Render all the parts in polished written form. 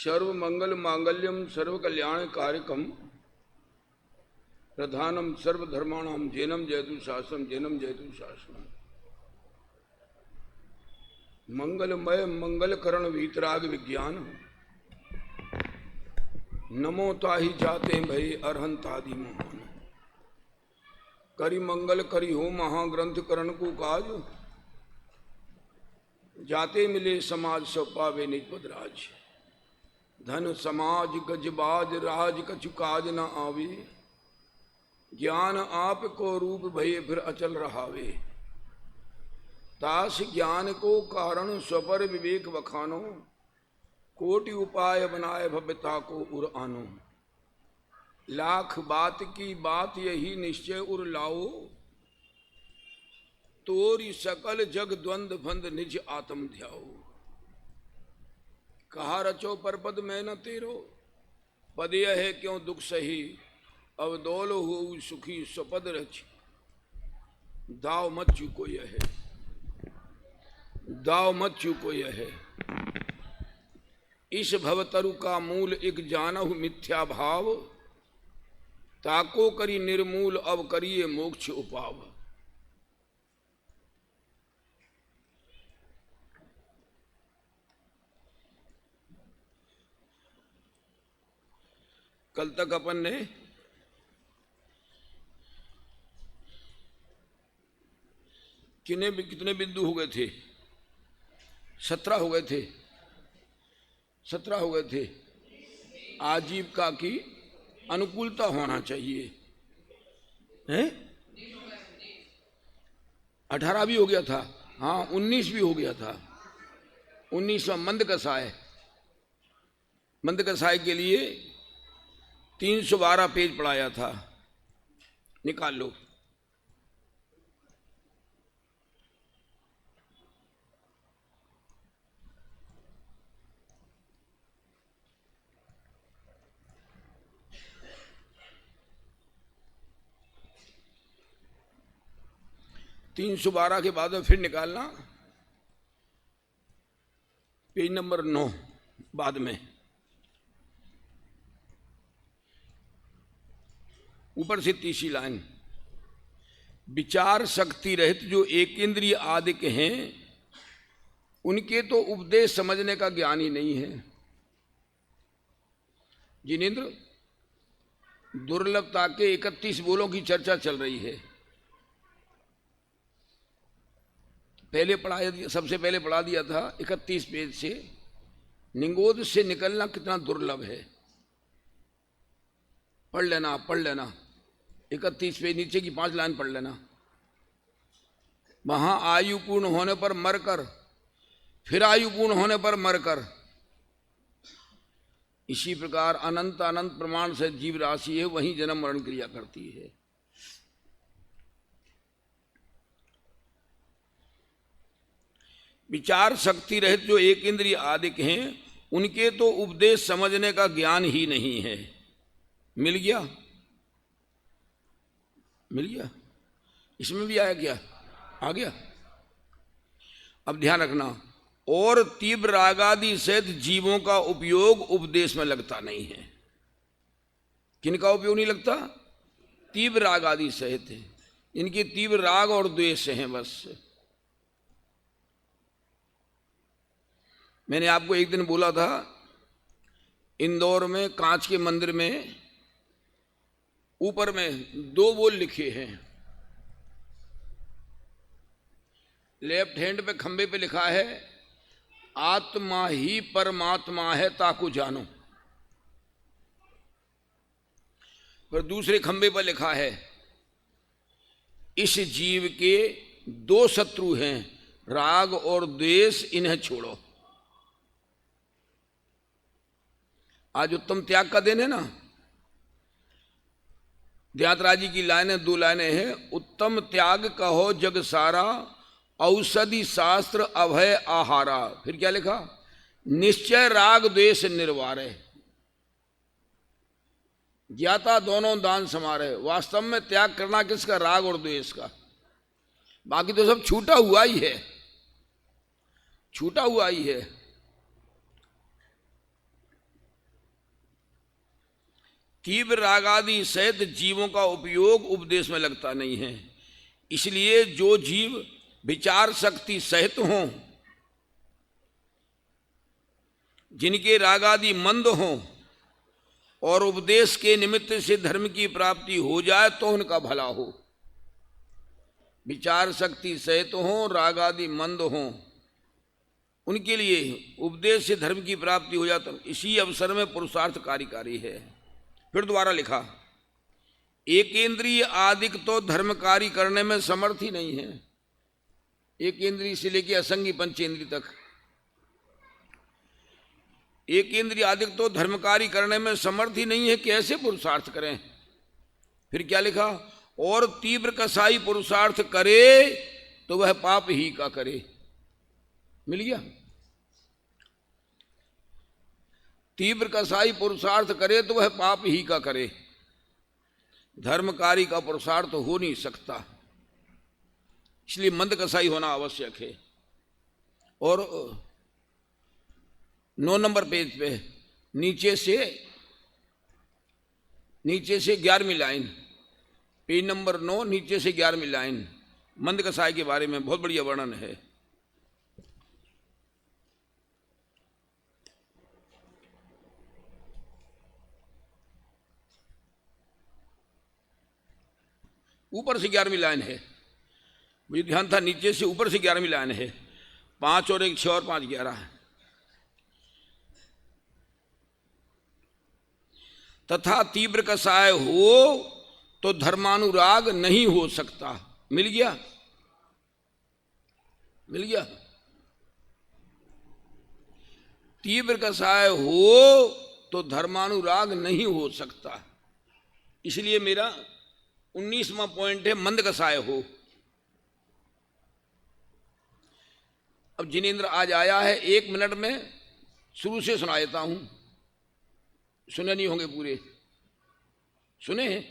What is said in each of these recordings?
सर्व मंगल मांगल्यम सर्व कल्याण कारकम प्रधानम सर्वधर्माणाम जैनम जयतु शासनम जैनम जयतु शासनम। मंगलमय मंगलकरण वीतराग विज्ञान नमो ताहि जाते भय अरहंतादि महान। करि मंगल करि हो महाग्रंथ करण को काज जाते मिले समाज सब पावे निज पद राज। धन समाज गजबाज राज कछु काज न आवे ज्ञान आप को रूप भये फिर अचल रहावे। तास ज्ञान को कारण स्वपर विवेक बखानो कोटि उपाय बनाए भव्यता को उर आनो। लाख बात की बात यही निश्चय उर लाओ तोरी सकल जग द्वंद फंद निज आत्म ध्याओ। कहा रचो पर पद मैं न तेरो पद यह है क्यों दुख सही अवदौल हो सुखी स्वपद रच। दाव मत चूको यह है दाव मत चूको यह है। इस भवतरु का मूल एक जानहु मिथ्या भाव ताको करी निर्मूल अब करिए मोक्ष उपाव। कल तक अपन ने कितने बिंदु हो गए थे? 17 हो गए थे। 17 हो गए थे। आजीविका की अनुकूलता होना चाहिए हैं? 18 भी हो गया था। हाँ 19 भी हो गया था। 19वां मंद कसाय। मंद कसाय के लिए 312 पेज पढ़ाया था। निकाल लो। तीन 312 के बाद में फिर निकालना पेज नंबर 9 बाद में ऊपर से तीसरी लाइन। विचार शक्ति रहित जो एक इंद्रिय आदिक हैं उनके तो उपदेश समझने का ज्ञान ही नहीं है। जिनेंद्र दुर्लभता के 31 बोलों की चर्चा चल रही है। सबसे पहले पढ़ा दिया था 31 पेज से निगोद से निकलना कितना दुर्लभ है। पढ़ लेना 31 पेज नीचे की 5 लाइन पढ़ लेना। वहां आयु पूर्ण होने पर मरकर फिर आयु पूर्ण होने पर मरकर इसी प्रकार अनंत अनंत प्रमाण से जीव राशि है वहीं जन्म मरण क्रिया करती है। विचार शक्ति रहित जो एक इंद्रिय आदिक हैं उनके तो उपदेश समझने का ज्ञान ही नहीं है। मिल गया? मिल गया? इसमें भी आया क्या? आ गया? अब ध्यान रखना। और तीव्र रागादि सहित जीवों का उपयोग उपदेश में लगता नहीं है। किनका उपयोग नहीं लगता? तीव्र रागादि सहित है। इनके तीव्र राग और द्वेष हैं बस। मैंने आपको एक दिन बोला था इंदौर में कांच के मंदिर में ऊपर में 2 बोल लिखे हैं। लेफ्ट हैंड पे खंबे पे लिखा है आत्मा ही परमात्मा है ताकू जानो। पर दूसरे खंबे पर लिखा है इस जीव के 2 शत्रु हैं राग और द्वेष इन्हें छोड़ो। आज उत्तम त्याग का दिन है ना। ध्यातराज जी की लाइनें 2 लाइनें हैं। उत्तम त्याग कहो जग सारा औषधि शास्त्र अभय आहारा। फिर क्या लिखा? निश्चय राग द्वेष निर्वारे ज्ञाता दोनों दान समारे। वास्तव में त्याग करना किसका? राग और द्वेष का। बाकी तो सब छूटा हुआ ही है। छूटा हुआ ही है। तीव्र रागादि सहित जीवों का उपयोग उपदेश में लगता नहीं है। इसलिए जो जीव विचार शक्ति सहित हों, जिनके रागादि मंद हों और उपदेश के निमित्त से धर्म की प्राप्ति हो जाए तो उनका भला हो। विचार शक्ति सहित हों, रागादि मंद हों, उनके लिए उपदेश से धर्म की प्राप्ति हो जाए तो इसी अवसर में पुरुषार्थ कार्यकारी है। फिर दोबारा लिखा, एक इंद्रिय आदिक तो धर्म कार्य करने में समर्थ ही नहीं है। एक इंद्रिय से लेकर असंगी पंचेंद्रिय तक, एक इंद्रिय आदिक तो धर्म कार्य करने में समर्थ ही नहीं है, कैसे पुरुषार्थ करें। फिर क्या लिखा, और तीव्र कसाई पुरुषार्थ करे तो वह पाप ही का करे। मिल गया, तीव्र कसाई पुरुषार्थ करे तो वह पाप ही का करे। धर्म कार्य का पुरुषार्थ हो नहीं सकता, इसलिए मंद कसाई होना आवश्यक है। और 9 नंबर पेज पे नीचे से 11वीं लाइन, पेज नंबर 9 नीचे से 11वीं लाइन, मंद कसाई के बारे में बहुत बढ़िया वर्णन है। ऊपर से 11वीं लाइन है, मुझे ध्यान था नीचे से ऊपर से 11वीं लाइन है। 5 और 1 6 और 5 11 है। तथा तीव्र कसाय हो तो धर्मानुराग नहीं हो सकता। मिल गया, मिल गया। तीव्र कसाय हो तो धर्मानुराग नहीं हो सकता, इसलिए मेरा 19वां पॉइंट है, मंद कसाय हो। अब जिनेंद्र आज आया है, 1 मिनट में शुरू से सुना देता हूं, सुने नहीं होंगे पूरे, सुने हैं।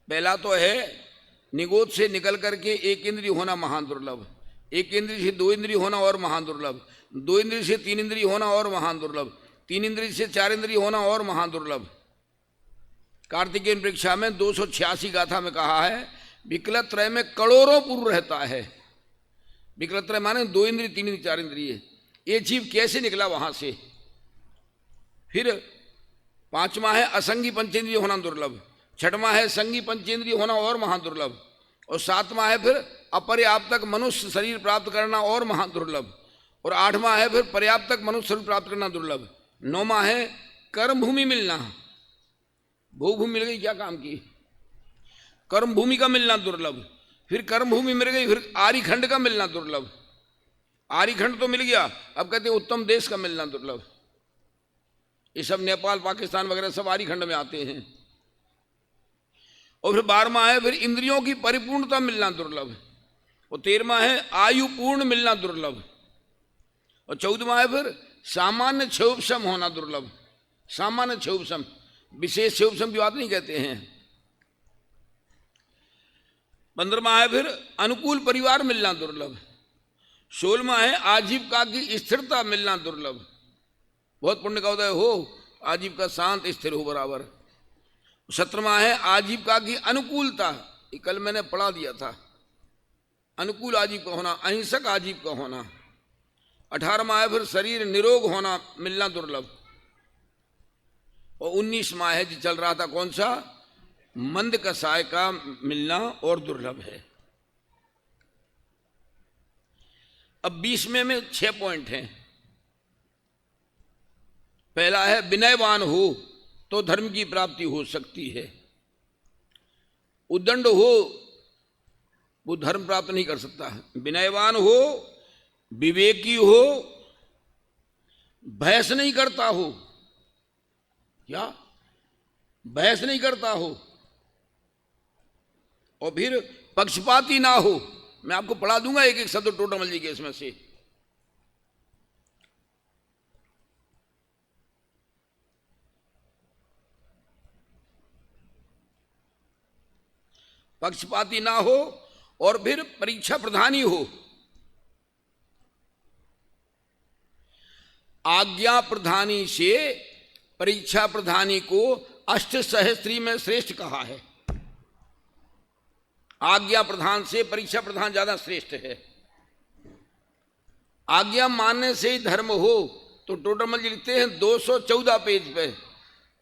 पहला तो है, निगोद से निकल करके एक इंद्रिय होना महान दुर्लभ, एक इंद्रिय से 2 इंद्रिय होना और महान दुर्लभ, 2 इंद्रिय से 3 इंद्रिय होना और महान दुर्लभ, 3 इंद्रिय से 4 इंद्रिय होना और महान दुर्लभ। कार्तिकेय परीक्षा में 286 गाथा में कहा है, विकलत्रय में करोड़ों पूर्व रहता है। विकलत्रय माने 2 इंद्रिय 3 इंद्रिय 4 इंद्रिय, ये जीव कैसे निकला वहां से। फिर 5वां है असंगी पंचेंद्रिय होना दुर्लभ, 6वां है संगी पंचेंद्रिय होना और महान दुर्लभ, और 7वां है फिर अपर्याप्तक मनुष्य शरीर प्राप्त करना और महान दुर्लभ, और 8वां है फिर पर्याप्तक मनुष्य शरीर प्राप्त करना दुर्लभ। 9वां है कर्म भूमि मिलना, भूभूमि मिल गई क्या काम की, कर्म भूमि का मिलना दुर्लभ। फिर कर्म भूमि मिल गई, फिर आर्यखंड का मिलना दुर्लभ। आर्यखंड तो मिल गया, अब कहते हैं उत्तम देश का मिलना दुर्लभ। ये सब नेपाल पाकिस्तान वगैरह सब आर्यखंड में आते हैं। और फिर 12वां है फिर इंद्रियों की परिपूर्णता मिलना दुर्लभ, और 13वां है आयु पूर्ण मिलना दुर्लभ, और 14वां है फिर सामान्य क्षोभसम होना दुर्लभ। सामान्य क्षोभसम, विशेष क्षोभसम की बात नहीं कहते हैं। 15वां है फिर अनुकूल परिवार मिलना दुर्लभ। 16वां है आजीविका की स्थिरता मिलना दुर्लभ, बहुत पुण्य का उदय हो, आजीविका शांत स्थिर हो बराबर। 17वां है आजीविका की अनुकूलता, ये कल मैंने पढ़ा दिया था, अनुकूल आजीविका होना, अहिंसक आजीविका होना। 18वां है फिर शरीर निरोग होना मिलना दुर्लभ, और 19वां है जो चल रहा था कौन सा, मंद कसाय का मिलना और दुर्लभ है। अब 20वें में 6 पॉइंट हैं। पहला है विनयवान हो तो धर्म की प्राप्ति हो सकती है, उद्दंड हो वो धर्म प्राप्त नहीं कर सकता। विनयवान हो, विवेकी हो, बहस नहीं करता हो, क्या बहस नहीं करता हो, और फिर पक्षपाती ना हो। मैं आपको पढ़ा दूंगा एक एक शब्द टोटमल जी के इसमें से। पक्षपाती ना हो, और फिर परीक्षा प्रधानी हो। आज्ञा प्रधानी से परीक्षा प्रधानी को अष्ट सहस्त्री में श्रेष्ठ कहा है। आज्ञा प्रधान से परीक्षा प्रधान ज्यादा श्रेष्ठ है। आज्ञा मानने से ही धर्म हो तो टोटरमल जी लिखते हैं 214 पेज पे,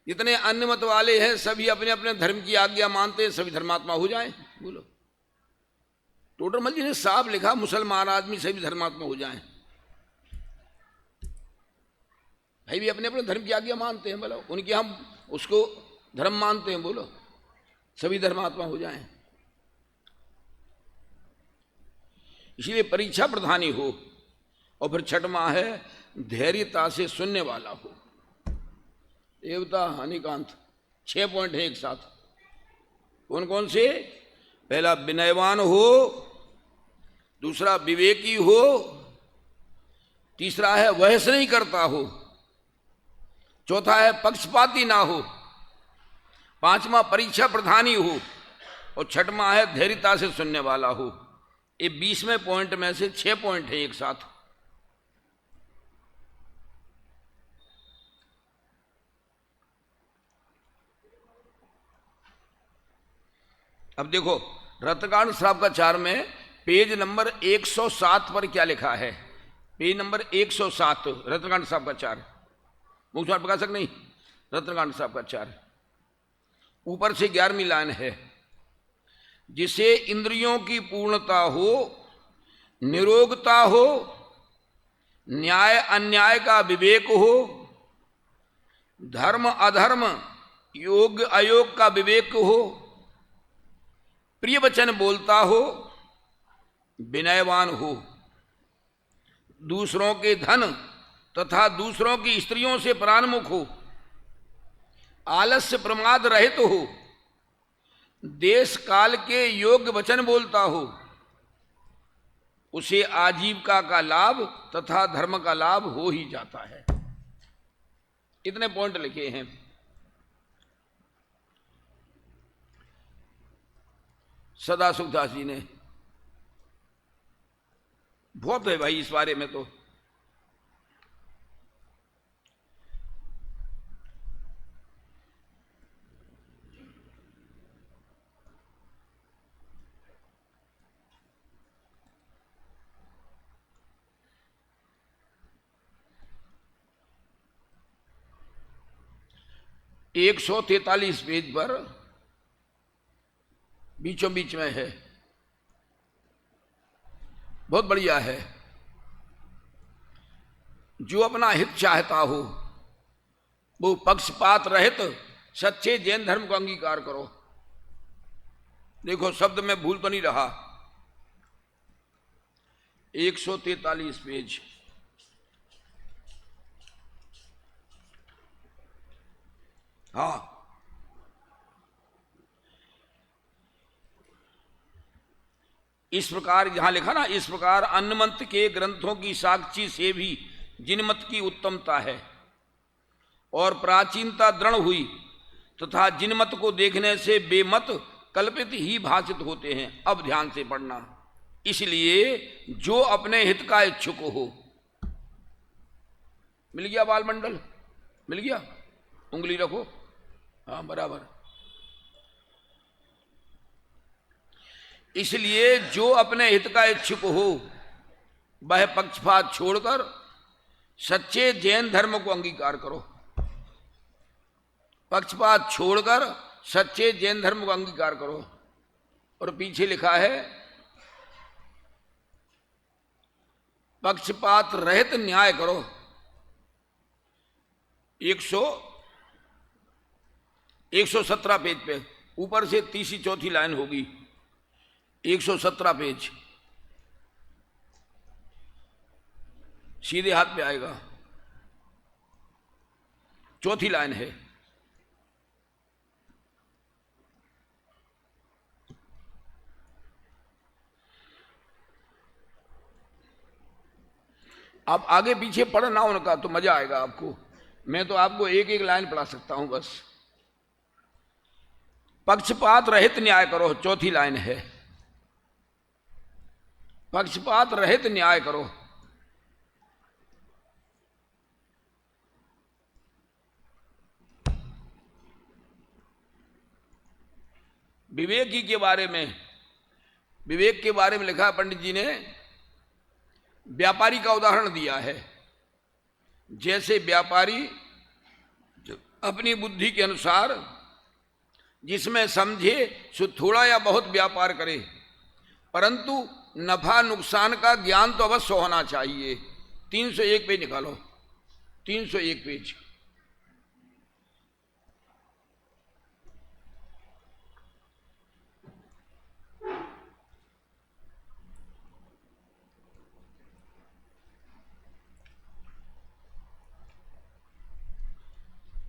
जितने अन्य मत वाले हैं सभी अपने अपने धर्म की आज्ञा मानते हैं, सभी धर्मात्मा हो जाएं। बोलो, टोटरमल जी ने साफ लिखा मुसलमान आदमी सभी धर्मात्मा हो जाएं। भाई भी अपने अपने धर्म की आज्ञा मानते हैं, बोलो उनकी हम उसको धर्म मानते हैं, बोलो सभी धर्मात्मा हो जाएं। इसलिए परीक्षा प्रधानी हो। और फिर छठवां है धैर्यता से सुनने वाला हो। देवता हानिकांत 6 पॉइंट है एक साथ। कौन कौन से? पहला विनयवान हो, दूसरा विवेकी हो, तीसरा है वहस नहीं करता हो, चौथा है पक्षपाती ना हो, पांचवा परीक्षा प्रधानी हो और छठवां है धैर्यता से सुनने वाला हो। ये 20वें पॉइंट में से 6 पॉइंट है एक साथ। अब देखो रत्नकांड श्राप का 4 में पेज नंबर 107 पर क्या लिखा है। पेज नंबर 107 रत्नकांड श्राप का 4, मुख्य प्रकाशक नहीं, रत्नकांड श्राप का 4, ऊपर से 11वीं लाइन है। जिसे इंद्रियों की पूर्णता हो, निरोगता हो, न्याय अन्याय का विवेक हो, धर्म अधर्म योग अयोग का विवेक हो, प्रिय वचन बोलता हो, विनयवान हो, दूसरों के धन तथा दूसरों की स्त्रियों से परान्मुख हो, आलस्य प्रमाद रहित हो, देश काल के योग्य वचन बोलता हो, उसे आजीविका का लाभ तथा धर्म का लाभ हो ही जाता है। इतने पॉइंट लिखे हैं। सदा सुखदास जी ने। बहुत है भाई इस बारे में तो। एक 143 पेज पर बीचों बीच में है, बहुत बढ़िया है। जो अपना हित चाहता हो वो पक्षपात रहित सच्चे जैन धर्म को अंगीकार करो। देखो शब्द में भूल तो नहीं रहा। 143 पेज, हाँ, इस प्रकार यहां लिखा ना, इस प्रकार अन्नमंत के ग्रंथों की साक्षी से भी जिनमत की उत्तमता है और प्राचीनता दृढ़ हुई तथा जिनमत को देखने से बेमत कल्पित ही भाषित होते हैं। अब ध्यान से पढ़ना। इसलिए जो अपने हित का इच्छुक हो, मिल गया बालमंडल, मिल गया, उंगली रखो, हाँ बराबर। इसलिए जो अपने हित का इच्छुक हो वह पक्षपात छोड़कर सच्चे जैन धर्म को अंगीकार करो। पक्षपात छोड़कर सच्चे जैन धर्म को अंगीकार करो। और पीछे लिखा है पक्षपात रहित न्याय करो। 117 पेज पे ऊपर से तीसरी चौथी लाइन होगी। 117 पेज सीधे हाथ पे आएगा, चौथी लाइन है। आप आगे पीछे पढ़ना उनका तो मजा आएगा आपको। मैं तो आपको एक एक लाइन पढ़ा सकता हूं बस। पक्षपात रहित न्याय करो, चौथी लाइन है। पक्षपात रहित न्याय करो। विवेकी के बारे में, विवेक के बारे में लिखा पंडित जी ने, व्यापारी का उदाहरण दिया है। जैसे व्यापारी अपनी बुद्धि के अनुसार जिसमें समझे सो थोड़ा या बहुत व्यापार करे, परंतु नफा नुकसान का ज्ञान तो अवश्य होना चाहिए। 301 पेज निकालो, 301 पेज।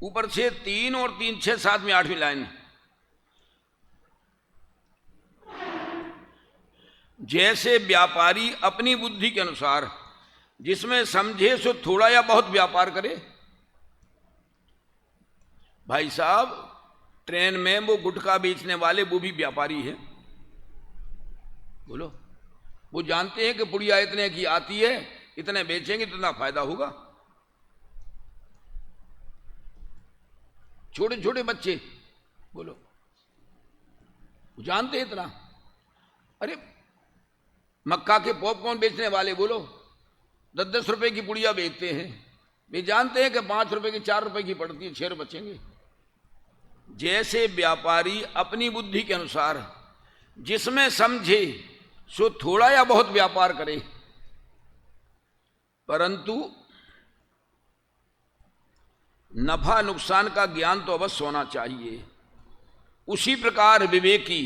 ऊपर से 3 और 3, 6, 7 में 8वीं लाइन। जैसे व्यापारी अपनी बुद्धि के अनुसार जिसमें समझे सो थोड़ा या बहुत व्यापार करे। भाई साहब, ट्रेन में वो गुटखा बेचने वाले वो भी व्यापारी हैं। बोलो, वो जानते हैं कि पुड़िया इतने की आती है, इतने बेचेंगे तो इतना फायदा होगा। छोटे छोटे बच्चे, बोलो, वो जानते हैं इतना। अरे मक्का के पॉपकॉर्न बेचने वाले, बोलो, 10-10 रुपए की पुड़िया बेचते हैं। वे जानते हैं कि 5 रुपए की, 4 रुपए की पड़ती है, 6 रुपए बचेंगे। जैसे व्यापारी अपनी बुद्धि के अनुसार जिसमें समझे सो थोड़ा या बहुत व्यापार करे, परंतु नफा नुकसान का ज्ञान तो अवश्य होना चाहिए। उसी प्रकार विवेकी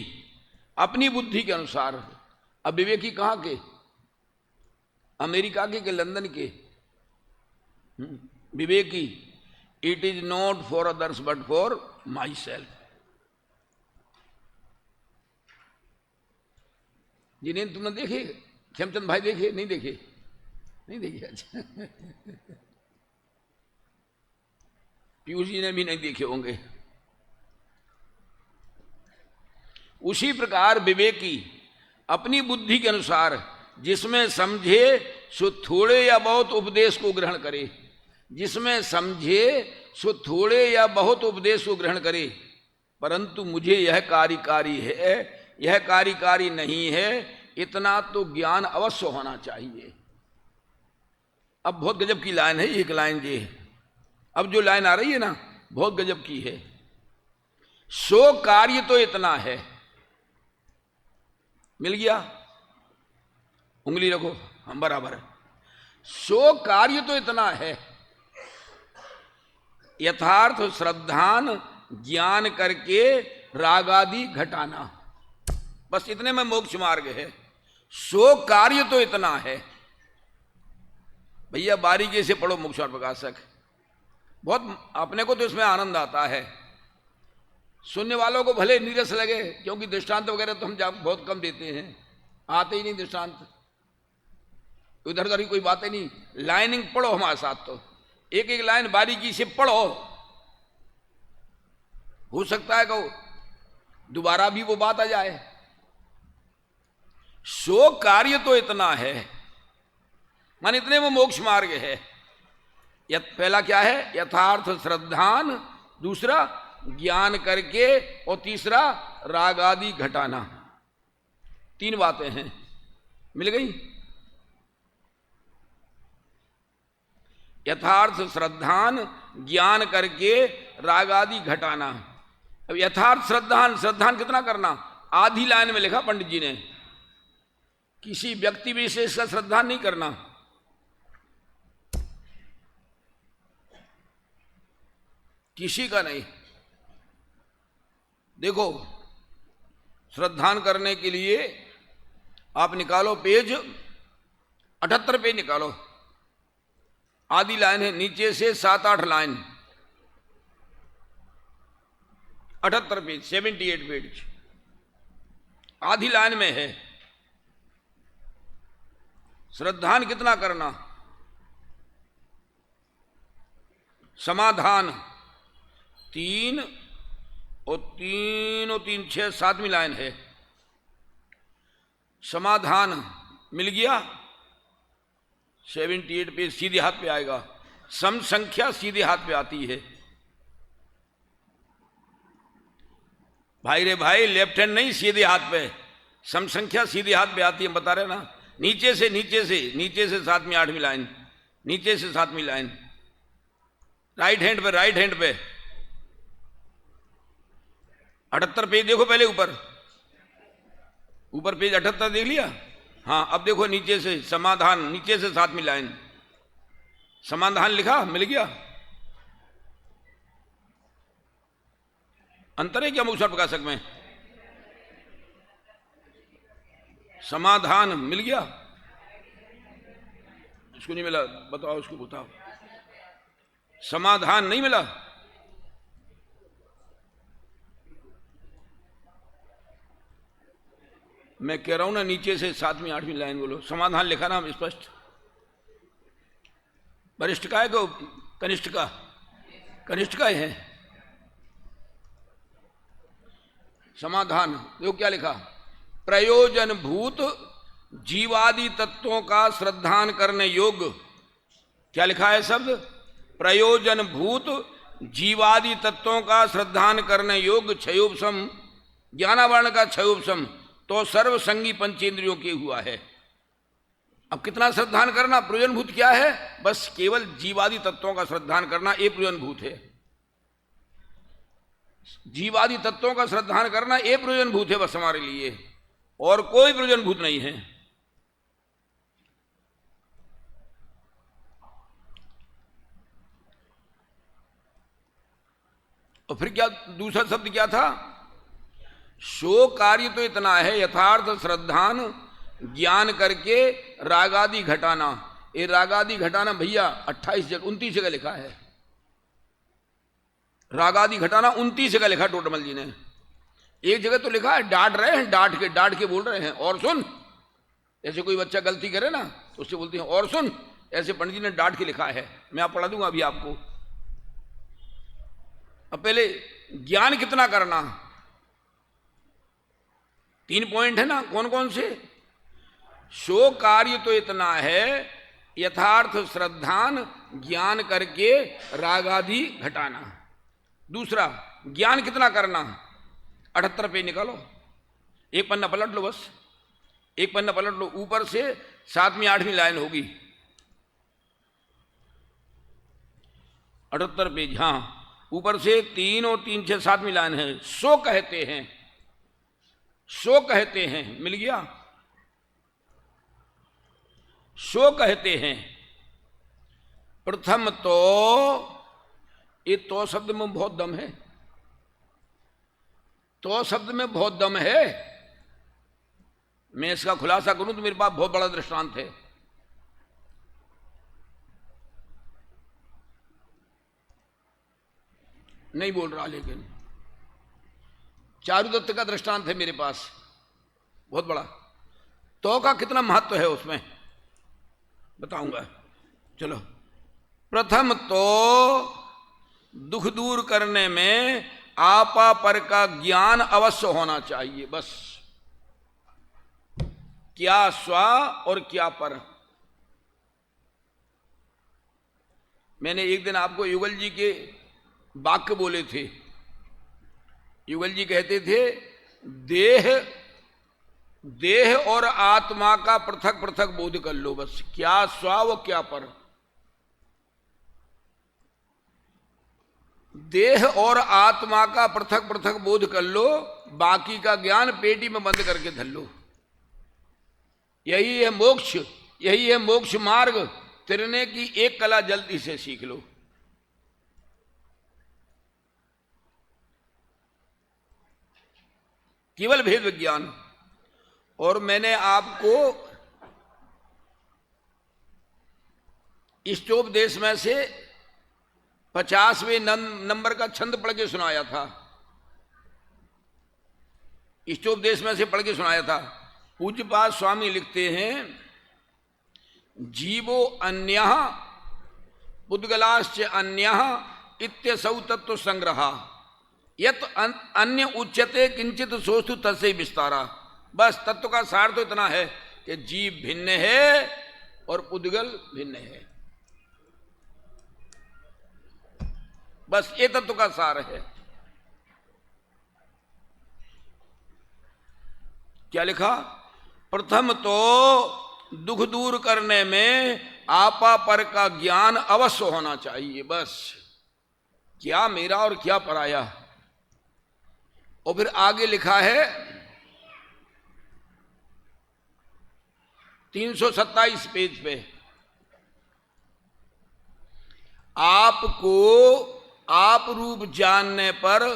अपनी बुद्धि के अनुसार, अब विवेकी कहाँ के? अमेरिका के लंदन के? विवेकी, it is not for others but for my self. जिन्हें तुमने देखे, खेमचंद भाई देखे? नहीं देखे? नहीं देखे? अच्छा। पीयूष जी ने भी नहीं देखे होंगे। उसी प्रकार विवेकी अपनी बुद्धि के अनुसार जिसमें समझे सो थोड़े या बहुत उपदेश को ग्रहण करे, जिसमें समझे सो थोड़े या बहुत उपदेश को ग्रहण करे, परंतु मुझे यह कार्यकारी है, यह कार्यकारी नहीं है, इतना तो ज्ञान अवश्य होना चाहिए। अब बहुत गजब की लाइन है, एक लाइन ये है। अब जो लाइन आ रही है ना, बहुत गजब की है। सो कार्य तो इतना है, मिल गया, उंगली रखो, हम बराबर है। सो कार्य तो इतना है, यथार्थ श्रद्धान ज्ञान करके रागादि घटाना, बस इतने में मोक्ष मार्ग है। सो कार्य तो इतना है। भैया बारीकी से पढ़ो मोक्ष प्रकाशक, बहुत अपने को तो इसमें आनंद आता है, सुनने वालों को भले नीरस लगे, क्योंकि दृष्टांत वगैरह तो हम बहुत कम देते हैं, आते ही नहीं दृष्टांत, उधर उधर ही कोई बातें नहीं। लाइनिंग पढ़ो हमारे साथ, तो एक एक लाइन बारीकी से पढ़ो, हो सकता है कि दोबारा भी वो बात आ जाए। सो कार्य तो इतना है, मान इतने में मोक्ष मार्ग है। पहला क्या है? यथार्थ श्रद्धान, दूसरा ज्ञान करके, और तीसरा राग आदि घटाना। 3 बातें हैं, मिल गई। यथार्थ श्रद्धान, ज्ञान करके राग आदि घटाना। अब यथार्थ श्रद्धान, श्रद्धान कितना करना? आधी लाइन में लिखा पंडित जी ने, किसी व्यक्ति विशेष का श्रद्धान नहीं करना। किसी का नहीं। देखो, श्रद्धान करने के लिए आप निकालो पेज 78 पेज निकालो, आधी लाइन है, नीचे से 7-8 लाइन, 78 पेज, 78 पेज, आधी लाइन में है। श्रद्धान कितना करना? समाधान 3 और 3 6 7वीं लाइन है। समाधान मिल गया, 78 पेज, सीधे हाथ पे आएगा। सम संख्या सीधे हाथ पे आती है। भाई रे भाई, लेफ्ट हैंड नहीं, सीधे हाथ पे, सम संख्या सीधे हाथ पे आती है, बता रहे ना। नीचे से नीचे से, नीचे से 7वीं 8वीं लाइन, नीचे से 7वीं लाइन, राइट हैंड पे, राइट हैंड पे 78 पेज देखो पहले, ऊपर ऊपर पेज 78 देख लिया। हाँ, अब देखो नीचे से समाधान, नीचे से 7वीं लाइन, समाधान लिखा, मिल गया। अंतर है क्या मुक्तसर प्रकाशक में? समाधान मिल गया, इसको नहीं मिला, बताओ इसको, बताओ। समाधान नहीं मिला, मैं कह रहा हूं ना, नीचे से 7वीं 8वीं लाइन बोलो। समाधान लिखा ना स्पष्ट? वरिष्ठ का है कि कनिष्ठ का? कनिष्ठ का है। समाधान देखो क्या लिखा, प्रयोजन भूत जीवादि तत्वों का श्रद्धान करने योग्य। क्या लिखा है शब्द? प्रयोजन भूत जीवादि तत्वों का श्रद्धान करने योग्य क्षयोपशम, ज्ञानावरण का क्षयोपशम तो सर्वसंगी पंचेंद्रियों के हुआ है। अब कितना श्रद्धान करना? प्रयोजन भूत क्या है? बस केवल जीवादि तत्वों का श्रद्धान करना, ये प्रयोजन भूत है। जीवादि तत्वों का श्रद्धान करना ये प्रयोजन भूत है बस हमारे लिए, और कोई प्रयोजन भूत नहीं है। और फिर क्या दूसरा शब्द क्या था? शो कार्य तो इतना है, यथार्थ श्रद्धान ज्ञान करके रागादि घटाना। ये रागादि घटाना भैया 28 जगह 29 जगह लिखा है। रागादि घटाना 29 जगह लिखा टोटमल जी ने। एक जगह तो लिखा है डांट रहे हैं, डांट के बोल रहे हैं, और सुन। ऐसे कोई बच्चा गलती करे ना तो उससे बोलते हैं और सुन, ऐसे पंडित जी ने डांट के लिखा है। मैं आप पढ़ा दूंगा अभी आपको। अब पहले ज्ञान कितना करना, 3 पॉइंट है ना, कौन कौन से? शो कार्य तो इतना है, यथार्थ श्रद्धान ज्ञान करके रागादि घटाना। दूसरा, ज्ञान कितना करना? 78 पे निकालो, एक पन्ना पलट लो, बस एक पन्ना पलट लो, ऊपर से 7वीं 8वीं लाइन होगी, 78 पेज। हाँ, ऊपर से 3 और 3 6 7वीं लाइन है। सो कहते हैं, सो कहते हैं, मिल गया। सो कहते हैं प्रथम तो, ये तो शब्द में बहुत दम है, तो शब्द में बहुत दम है। मैं इसका खुलासा करूं तो मेरे पास बहुत बड़ा दृष्टांत है। नहीं बोल रहा, लेकिन चारुदत्त का दृष्टांत है मेरे पास, बहुत बड़ा। तो का कितना महत्व है उसमें बताऊंगा। चलो, प्रथम तो दुख दूर करने में आपा पर का ज्ञान अवश्य होना चाहिए। बस क्या स्वा और क्या पर। मैंने एक दिन आपको युगल जी के वाक्य बोले थे। युगल जी कहते थे, देह और आत्मा का पृथक पृथक बोध कर लो, बस क्या स्वा व क्या पर। देह और आत्मा का पृथक पृथक बोध कर लो, बाकी का ज्ञान पेटी में बंद करके धर लो। यही है मोक्ष, यही है मोक्ष मार्ग। तिरने की एक कला जल्दी से सीख लो। केवल भेद विज्ञान। और मैंने आपको इष्टोपदेश में से 50वें नंबर का छंद पढ़ के सुनाया था। इष्टोपदेश में से पढ़ के सुनाया था। पूज्यपाद स्वामी लिखते हैं, जीवो अन्यः पुद्गलाश्च अन्यः इत्यसौ तत्व संग्रह यत अन्य उच्यते किंचित सोस्तु तस्य विस्तारा। बस तत्व का सार तो इतना है कि जीव भिन्न है और पुद्गल भिन्न है। बस ये तत्व का सार है। क्या लिखा? प्रथम तो दुख दूर करने में आपा पर का ज्ञान अवश्य होना चाहिए। बस क्या मेरा और क्या पराया। और फिर आगे लिखा है 327 पेज पे, आपको आप रूप जानने पर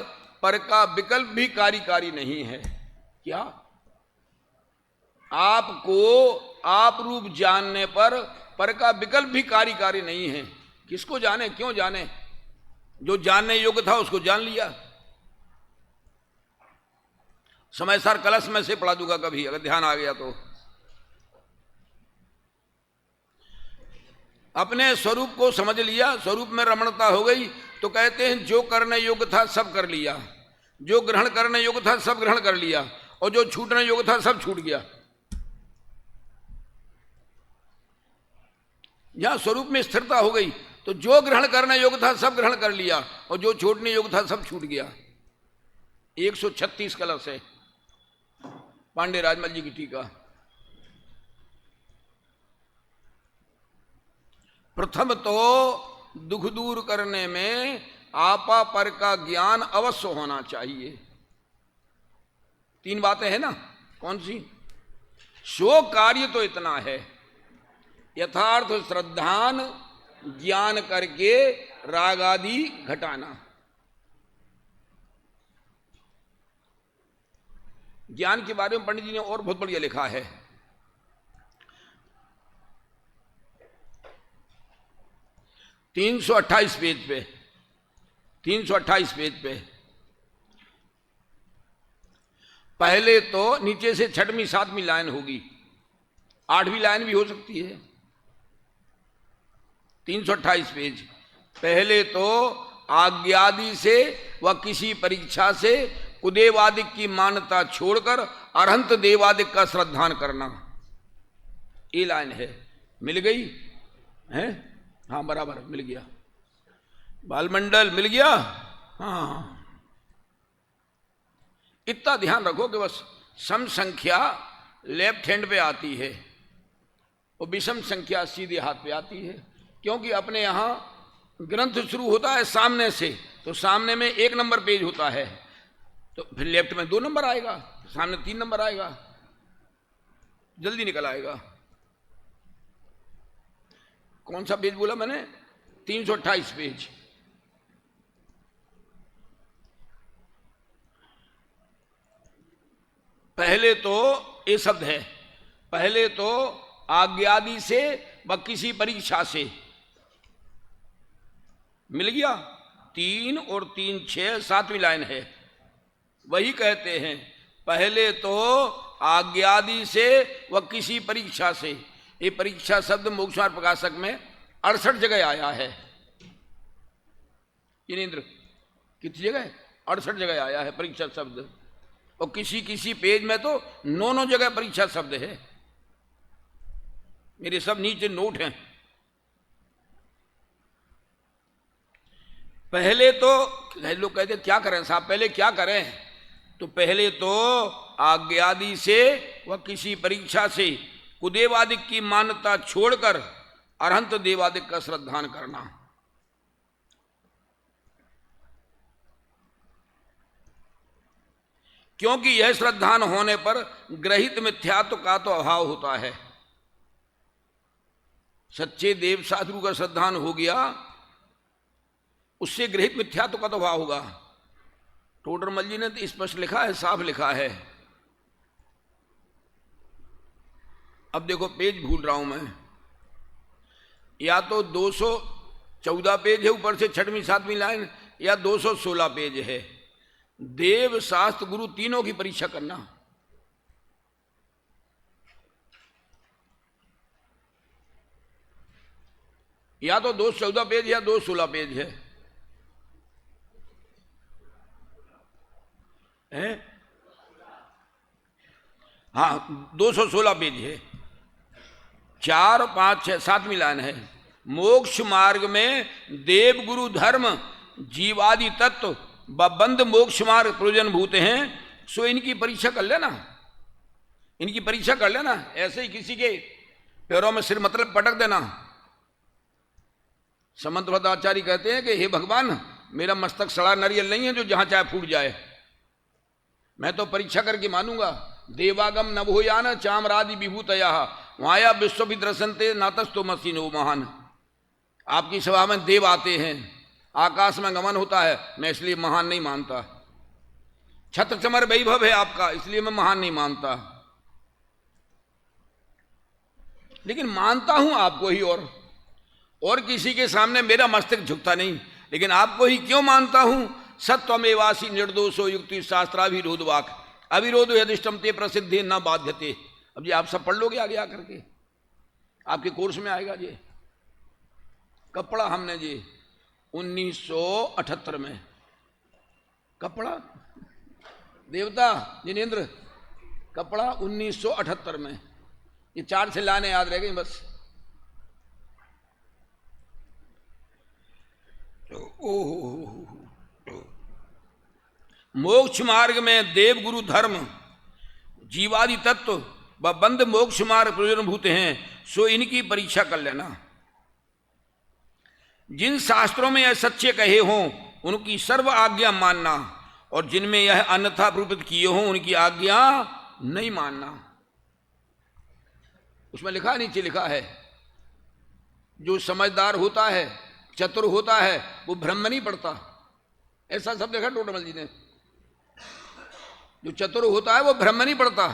का विकल्प भी कार्यकारी नहीं है। क्या? आपको आप रूप जानने पर का विकल्प भी कार्यकारी नहीं है। किसको जाने, क्यों जाने? जो जानने योग्य था उसको जान लिया। समय सार कलश में से पढ़ा दूंगा कभी, अगर ध्यान आ गया तो। अपने स्वरूप को समझ लिया, स्वरूप में रमणता हो गई, तो कहते हैं जो करने योग्य था सब कर लिया, जो ग्रहण करने योग्य था सब ग्रहण कर लिया, और जो छूटने योग्य था सब छूट गया। जहां स्वरूप में स्थिरता हो गई तो जो ग्रहण करने योग्य था सब ग्रहण कर लिया, और जो छोड़ने योग्य था सब छूट गया। 136 कलश है पांडे राजमल जी की टीका। प्रथम तो दुख दूर करने में आपा पर का ज्ञान अवश्य होना चाहिए। 3 बातें हैं ना, कौन सी? सो कार्य तो इतना है, यथार्थ श्रद्धान ज्ञान करके राग आदि घटाना। ज्ञान के बारे में पंडित जी ने और बहुत बढ़िया लिखा है। तीन 328 पेज पे, 328 पेज पे पहले तो नीचे से 6वीं 7वीं लाइन होगी, 8वीं लाइन भी हो सकती है। 328 पेज। पहले तो आज्ञादि से व किसी परीक्षा से कुदेवादिक की मान्यता छोड़कर अरहंत देवादिक का श्रद्धान करना, ये लाइन है। मिल गई है? हाँ बराबर मिल गया। बालमंडल मिल गया। हाँ, इतना ध्यान रखो कि बस सम संख्या लेफ्ट हैंड पे आती है और विषम संख्या सीधे हाथ पे आती है, क्योंकि अपने यहां ग्रंथ शुरू होता है सामने से, तो सामने में 1 नंबर पेज होता है, तो फिर लेफ्ट में 2 नंबर आएगा, सामने 3 नंबर आएगा, जल्दी निकल आएगा। कौन सा पेज बोला मैंने? 328 पेज। पहले तो ये शब्द है, पहले तो आज्ञादि से व किसी परीक्षा से। मिल गया? 3 और 3 6 7वीं लाइन है। वही कहते हैं पहले तो आज्ञादि से व किसी परीक्षा से। ये परीक्षा शब्द मोक्षमार्ग प्रकाशक में 68 जगह आया है। इंद्र कितनी जगह? 68 जगह आया है परीक्षा शब्द, और किसी किसी पेज में तो 9 जगह परीक्षा शब्द है। मेरे सब नीचे नोट हैं। पहले तो लोग कहते क्या करें साहब, पहले क्या करें? तो पहले तो आज्ञादि से व किसी परीक्षा से कुदेवादिक की मान्यता छोड़कर अरहंत देवादिक का श्रद्धान करना। क्योंकि यह श्रद्धान होने पर ग्रहित मिथ्यात्व का तो अभाव होता है। सच्चे देव साधु का श्रद्धान हो गया, उससे ग्रहित मिथ्यात्व का तो अभाव होगा। टोडरमल जी ने तो स्पष्ट लिखा है, साफ लिखा है। अब देखो पेज भूल रहा हूं मैं, या तो 214 पेज है ऊपर से 6वीं 7वीं लाइन, या 216 पेज है। देव शास्त्र गुरु तीनों की परीक्षा करना। या तो 214 पेज या 216 पेज है, हैं? हाँ 216 पेज है। 4 5 6 7वीं लाइन है। मोक्ष मार्ग में देव गुरु धर्म जीवादि तत्व व बंद मोक्ष मार्ग प्रयोजन भूत हैं, सो इनकी परीक्षा कर लेना। इनकी परीक्षा कर लेना। ऐसे ही किसी के पैरों में सिर मतलब पटक देना। समंत भट्टाचार्य कहते हैं कि हे भगवान, मेरा मस्तक सड़ा नारियल नहीं है जो जहां चाहे फूट जाए, मैं तो परीक्षा करके मानूंगा। देवागम नभोयान चामरादि विभूतया माया विश्व विद्रसंते नातस्तो मसीनो महान। आपकी सभा में देव आते हैं, आकाश में गमन होता है, मैं इसलिए महान नहीं मानता। छत्र चमर वैभव है आपका, इसलिए मैं महान नहीं मानता। लेकिन मानता हूं आपको ही, और किसी के सामने मेरा मस्तक झुकता नहीं, लेकिन आपको ही क्यों मानता हूं? सत्वमेवासी निर्दोषो युक्ति शास्त्राभिरोध वाक अविरोध यदिष्टम ते प्रसिद्धि न बाध्यते। अब जी आप सब पढ़ लोगे आगे आकर के, आपके कोर्स में आएगा जी। कब पढ़ा हमने जी? 1978 में। कब पढ़ा देवता जिनेन्द्र? कब पढ़ा? 1978 में। ये 4 से लाने याद रह गई बस। मोक्ष मार्ग में देव गुरु धर्म जीवादि तत्व व बंद मोक्ष मार्ग प्रयोजनभूत हैं, सो इनकी परीक्षा कर लेना। जिन शास्त्रों में यह सच्चे कहे हों उनकी सर्व आज्ञा मानना, और जिनमें यह अन्यथा प्रवृत्त किए हों उनकी आज्ञा नहीं मानना। उसमें लिखा, नीचे लिखा है, जो समझदार होता है, चतुर होता है, वो भ्रम में नहीं पड़ता। ऐसा सब देखा टोटमल जी ने। जो चतुर होता है वो भ्रम में नहीं पड़ता,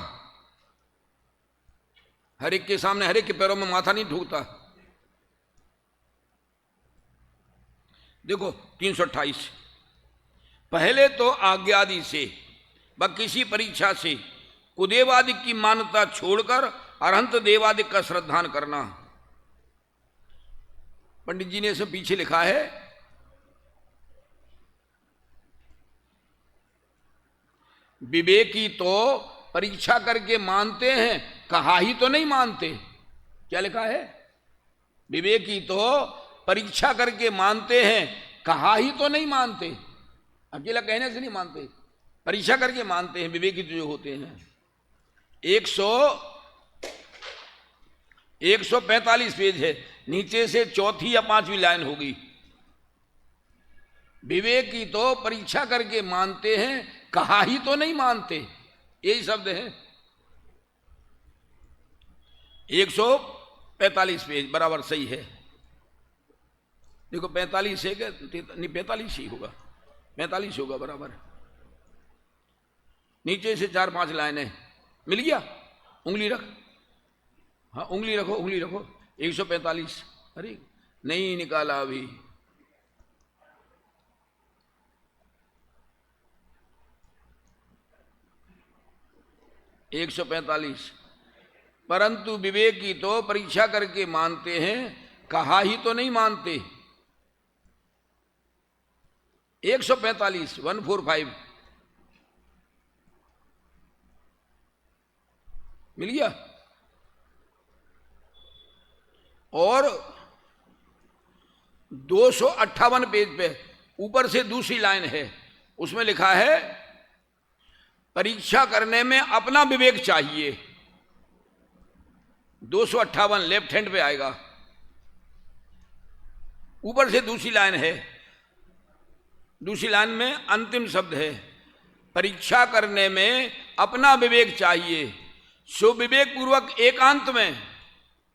हर एक के सामने, हर एक के पैरों में माथा नहीं ठोकता। देखो 328, पहले तो आज्ञादि से व किसी परीक्षा से कुदेवादिक की मान्यता छोड़कर अरहंत देवादिक का श्रद्धान करना। पंडित जी ने इसे पीछे लिखा है, विवेकी तो परीक्षा करके मानते हैं, कहा ही तो नहीं मानते। क्या लिखा है? विवेकी तो परीक्षा करके मानते हैं, कहा ही तो नहीं मानते। अकेला कहने से नहीं मानते, परीक्षा करके मानते हैं। विवेकी तो जो होते हैं 145 पेज है, नीचे से चौथी या पांचवी लाइन होगी। विवेकी तो परीक्षा करके मानते हैं, कहा ही तो नहीं मानते। यही शब्द है। 145 पेज बराबर सही है। देखो 45 है क्या? नहीं 45 ही होगा, 45 होगा बराबर। नीचे से 4-5 लाइनें मिल गया। उंगली रख, हाँ उंगली रखो, उंगली रखो। 145, अरे नहीं निकाला अभी। एक 145, परंतु विवेकी तो परीक्षा करके मानते हैं, कहा ही तो नहीं मानते। 145 145 मिल गया। और 258 पेज पे ऊपर से दूसरी लाइन है, उसमें लिखा है परीक्षा करने में अपना विवेक चाहिए। 258 लेफ्ट हैंड पे आएगा, ऊपर से दूसरी लाइन है। दूसरी लाइन में अंतिम शब्द है, परीक्षा करने में अपना विवेक चाहिए, सो विवेक पूर्वक एकांत में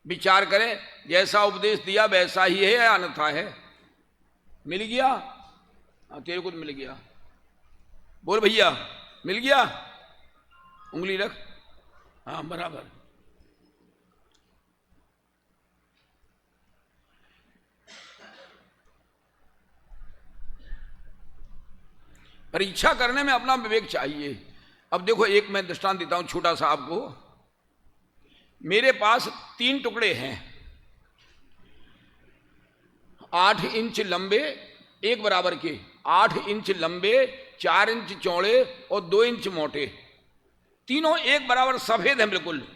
विचार करें, जैसा उपदेश दिया वैसा ही है या अन्यथा है। मिल गया? तेरे को तो मिल गया। बोल भैया, मिल गया? उंगली रख, हाँ बराबर। परीक्षा करने में अपना विवेक चाहिए। अब देखो एक मैं दृष्टांत देता हूं छोटा सा आपको। मेरे पास 3 टुकड़े हैं, 8 इंच लंबे, एक बराबर के, 8 इंच लंबे, 4 इंच चौड़े और 2 इंच मोटे। तीनों एक बराबर सफेद हैं बिल्कुल,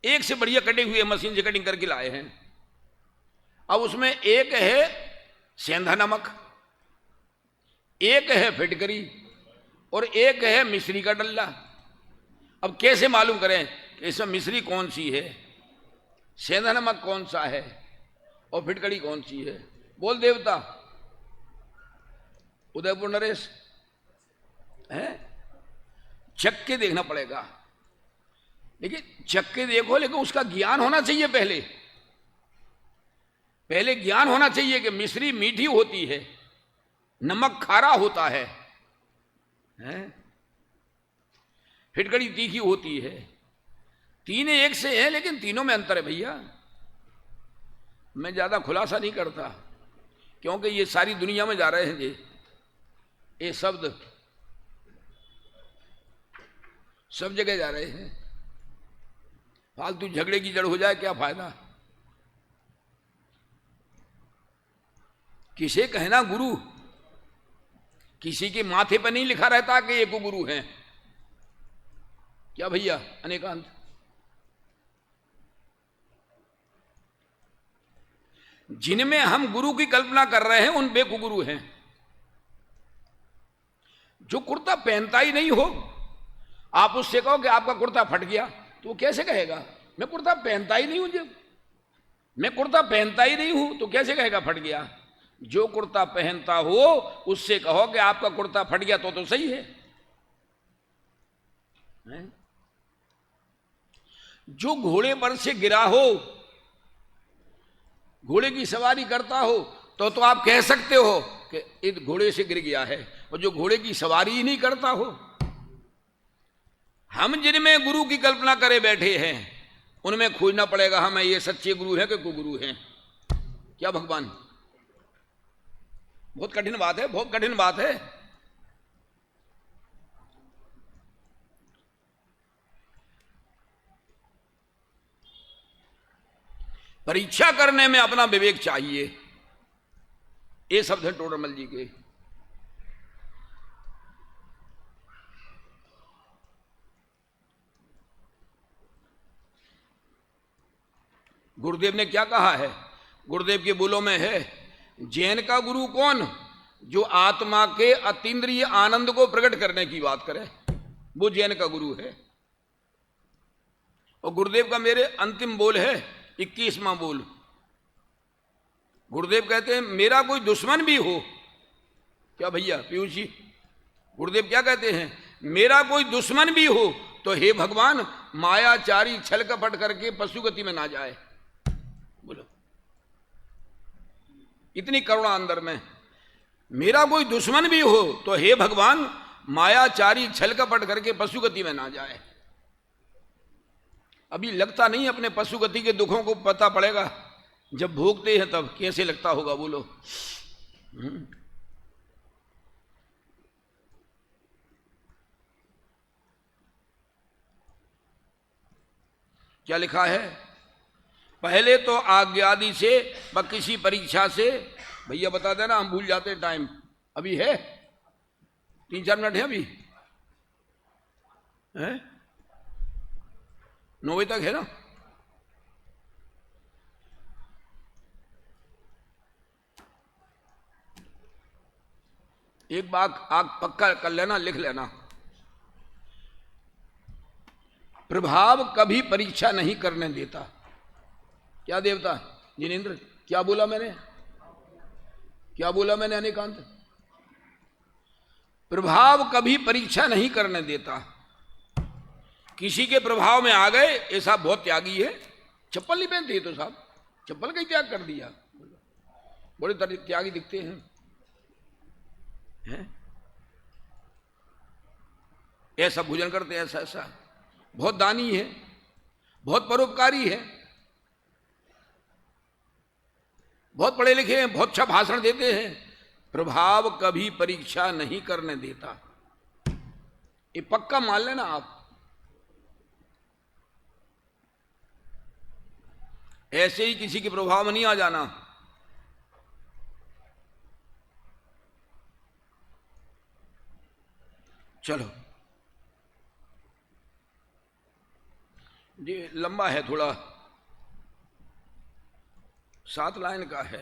एक से बढ़िया कटे हुए, मशीन से कटिंग करके लाए हैं। अब उसमें एक है सेंधा नमक, एक है फिटकरी और एक है मिश्री का डल्ला। अब कैसे मालूम करें कि इसमें मिश्री कौन सी है, सेंधा नमक कौन सा है और फिटकड़ी कौन सी है? बोल देवता। उदयपुर नरेश है, चख के देखना पड़ेगा। लेकिन चख के देखो, लेकिन उसका ज्ञान होना चाहिए। पहले ज्ञान होना चाहिए कि मिश्री मीठी होती है, नमक खारा होता है? फिटकड़ी तीखी होती है। तीनों एक से हैं, लेकिन तीनों में अंतर है भैया। मैं ज्यादा खुलासा नहीं करता, क्योंकि ये सारी दुनिया में जा रहे हैं जी, ये शब्द सब जगह जा रहे हैं। फालतू झगड़े की जड़ हो जाए क्या फायदा? किसे कहना गुरु? किसी के माथे पर नहीं लिखा रहता कि ये को गुरु हैं। क्या भैया अनेकांत? जिनमें हम गुरु की कल्पना कर रहे हैं उन बेकुगुरु हैं। जो कुर्ता पहनता ही नहीं हो, आप उससे कहो कि आपका कुर्ता फट गया, तो वो कैसे कहेगा? मैं कुर्ता पहनता ही नहीं हूं। जब मैं कुर्ता पहनता ही नहीं हूं तो कैसे कहेगा फट गया? जो कुर्ता पहनता हो उससे कहो कि आपका कुर्ता फट गया तो सही है? जो घोड़े पर से गिरा हो, घोड़े की सवारी करता हो, तो आप कह सकते हो कि इस घोड़े से गिर गया है। और जो घोड़े की सवारी ही नहीं करता हो, हम जिनमें गुरु की कल्पना करे बैठे हैं उनमें खोजना पड़ेगा हमें ये सच्चे गुरु है कि कुगुरु हैं। क्या भगवान? बहुत कठिन बात है, बहुत कठिन बात है। परीक्षा करने में अपना विवेक चाहिए। ये शब्द है टोडरमल जी के। गुरुदेव ने क्या कहा है? गुरुदेव के बोलों में है, जैन का गुरु कौन? जो आत्मा के अतीन्द्रिय आनंद को प्रकट करने की बात करे, वो जैन का गुरु है। और गुरुदेव का मेरे अंतिम बोल है, 21वां बोल। गुरुदेव कहते हैं, मेरा कोई दुश्मन भी हो। क्या भैया पीयूष जी? गुरुदेव क्या कहते हैं? मेरा कोई दुश्मन भी हो तो हे भगवान, मायाचारी छल कपट करके पशुगति में ना जाए। बोलो, इतनी करुणा अंदर में। मेरा कोई दुश्मन भी हो तो हे भगवान, मायाचारी छल कपट करके पशुगति में ना जाए। अभी लगता नहीं अपने पशुगति के दुखों को, पता पड़ेगा जब भोगते हैं तब कैसे लगता होगा। बोलो। क्या लिखा है? पहले तो आज्ञादि से व किसी परीक्षा से, भैया बता देना, हम भूल जाते टाइम। अभी है 3-4 मिनट है, अभी है 9 बजे तक है ना? एक बात आप पक्का कर लेना, लिख लेना। प्रभाव कभी परीक्षा नहीं करने देता। क्या देवता जिनेन्द्र? क्या बोला मैंने? क्या बोला मैंने अनेकांत? प्रभाव कभी परीक्षा नहीं करने देता। किसी के प्रभाव में आ गए, ऐसा बहुत त्यागी है, चप्पल नहीं पहनते तो साहब, चप्पल का ही त्याग कर दिया। बड़े त्यागी दिखते हैं, ऐसा भोजन करते हैं, ऐसा बहुत दानी है, बहुत परोपकारी है, बहुत पढ़े लिखे हैं, बहुत अच्छा भाषण देते हैं। प्रभाव कभी परीक्षा नहीं करने देता। ये पक्का मान लेना आप। ऐसे ही किसी के प्रभाव में नहीं आ जाना। चलो जी, लंबा है थोड़ा, 7 लाइन का है।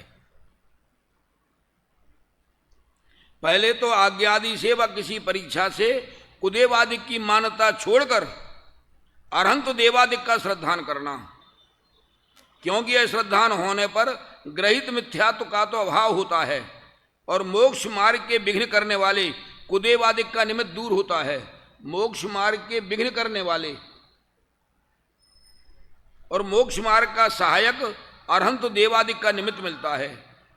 पहले तो आज्ञादि से व किसी परीक्षा से कुदेव आदि की मान्यता छोड़कर अरहंत देवादिक का श्रद्धान करना, क्योंकि यह श्रद्धान होने पर ग्रहित मिथ्यात्व का तो अभाव होता है और मोक्ष मार्ग के विघ्न करने वाले कुदेवादिक का निमित्त दूर होता है। मोक्ष मार्ग के विघ्न करने वाले और मोक्ष मार्ग का सहायक अरहंत देवादिक का निमित्त मिलता है।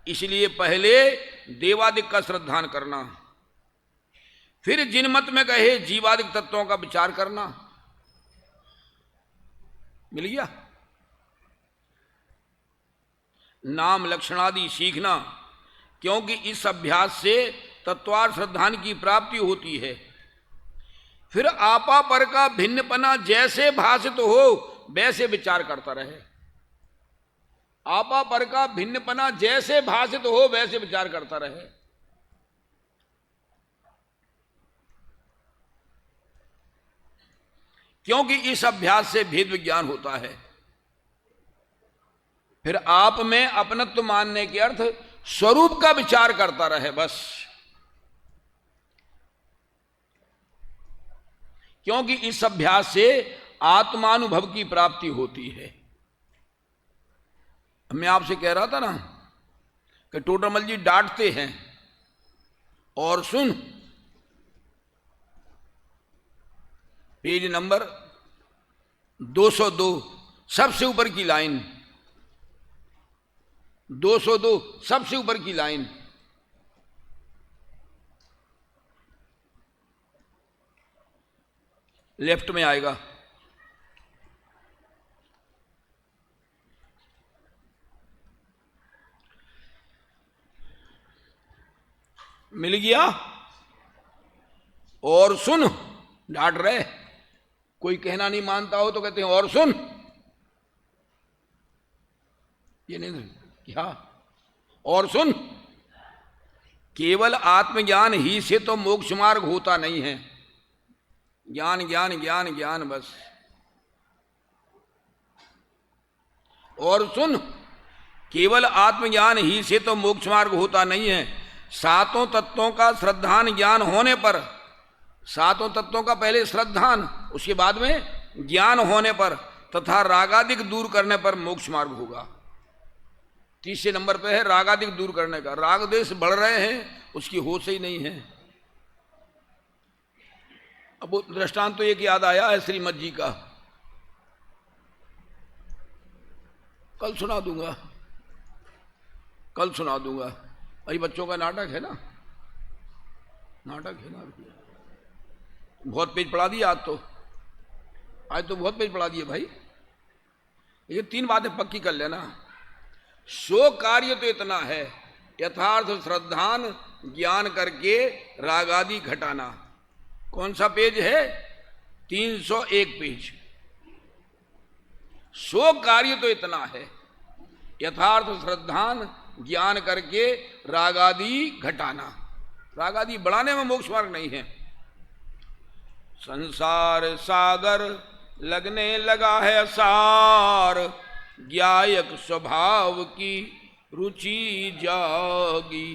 इसलिए पहले देवादिक का श्रद्धान करना, फिर जिन मत में कहे जीवादिक तत्वों का विचार करना। मिल गया? नाम लक्षणादि सीखना, क्योंकि इस अभ्यास से तत्वार्थ श्रद्धान की प्राप्ति होती है। फिर आपा पर का भिन्नपना जैसे भाषित हो वैसे विचार करता रहे। आपा पर का भिन्नपना जैसे भाषित हो वैसे विचार करता रहे। क्योंकि इस अभ्यास से भेद विज्ञान होता है। फिर आप में अपनत्व मानने के अर्थ स्वरूप का विचार करता रहे बस। क्योंकि इस अभ्यास से आत्मानुभव की प्राप्ति होती है। मैं आपसे कह रहा था ना कि टोडरमल जी डांटते हैं और सुन, पेज नंबर 202 सबसे ऊपर की लाइन, 202 सबसे ऊपर की लाइन। लेफ्ट में आएगा। मिल गया? और सुन, डांट रहे, कोई कहना नहीं मानता हो तो कहते हैं और सुन। ये नहीं क्या? और सुन, केवल आत्मज्ञान ही से तो मोक्ष मार्ग होता नहीं है। ज्ञान ज्ञान ज्ञान ज्ञान बस। और सुन, केवल आत्मज्ञान ही से तो मोक्ष मार्ग होता नहीं है। सातों तत्वों का श्रद्धान ज्ञान होने पर, सातों तत्वों का पहले श्रद्धान, उसके बाद में ज्ञान होने पर तथा रागादिक दूर करने पर मोक्ष मार्ग होगा। तीसरे नंबर पे है रागादिक दूर करने का। राग देश बढ़ रहे हैं, उसकी होश ही नहीं है। अब वो दृष्टांत तो एक याद आया है श्रीमद जी का, कल सुना दूंगा, कल सुना दूंगा। अभी बच्चों का नाटक है ना, नाटक है ना। बहुत पेज पढ़ा दिया आज तो बहुत पेज पढ़ा दिए भाई। ये 3 बातें पक्की कर लेना। सो कार्य तो इतना है, यथार्थ श्रद्धान ज्ञान करके रागादि घटाना। कौन सा पेज है? 301 पेज। सो कार्य तो इतना है, यथार्थ श्रद्धान ज्ञान करके रागादि घटाना। रागादि बढ़ाने में मोक्ष मार्ग नहीं है। संसार सागर लगने लगा है सार, ज्ञायक स्वभाव की रुचि जागी।